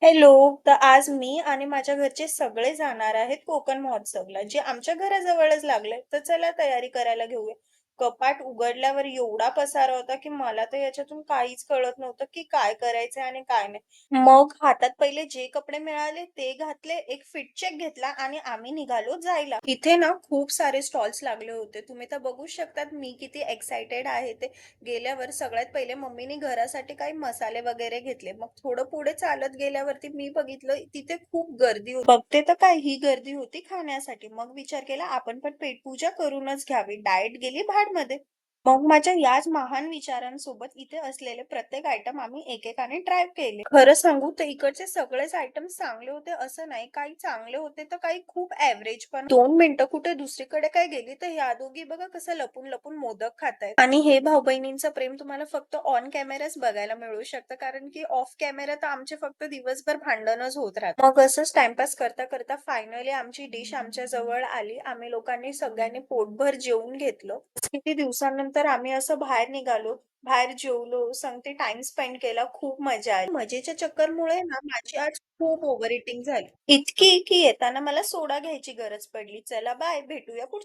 Hello. तर आज मी आणि माझ्या घरचे सगळे जाणार आहेत कोकण महोत्सवला, जे आमच्या घराजवळच लागलंय. तर चला तयारी करायला घेऊया. कपाट उघडल्यावर एवढा पसारा होता, की मला तर याच्यातून काहीच कळत नव्हतं, की काय करायचंय आणि काय नाही. मग हातात पहिले जे कपडे मिळाले ते घातले, एक फिट चेक घेतला आणि आम्ही निघालो जायला. इथे ना खूप सारे स्टॉल्स लागले होते. तुम्ही तर बघू शकतात मी किती एक्साइटेड आहे ते. गेल्यावर सगळ्यात पहिले मम्मीने घरासाठी काही मसाले वगैरे घेतले. मग थोडं पुढे चालत गेल्यावरती मी बघितलं तिथे खूप गर्दी होती. बघते तर काय ही गर्दी होती खाण्यासाठी. मग विचार केला आपण पण पेटपूजा करूनच घ्यावी. डाएट गेली भाडमध्ये. मग माझ्या याच महान विचारांसोबत इथे असलेले प्रत्येक आयटम आम्ही एकेकाने ट्राय केले. खरं सांगू तर इकडचे सगळेच आयटम चांगले होते असं नाही. काही चांगले होते तर काही खूप ॲव्हरेज पण. 2 मिनिटं कुठे दुसरीकडे काय गेली तर ह्या दोघी बघा कसं लपून-लपून मोदक खातायत. आणि हे भाऊ-बहिणींचं प्रेम तुम्हाला फक्त ऑन कॅमेराच बघायला मिळू शकतं. कारण की ऑफ कॅमेरा तर आमचे फक्त दिवसभर भांडणच होत राहतात. मग असंच टाईमपास करता-करता फायनली आमची डिश आमच्या जवळ आली. आम्ही लोकांनी सगळ्यांनी पोटभर जेवून घेतलं. किती दिवसानंतर आम्ही असं बाहेर निघालो. बाहेर जेवलो, संगते टाईम स्पेंड केला. खूप मजा आली. मजेच्या चक्करमुळे ना माझी आज खूप ओव्हर ईटिंग झाली. इतकी की येताना मला सोडा घ्यायची गरज पडली. चला बाय, भेटूया पुढच्या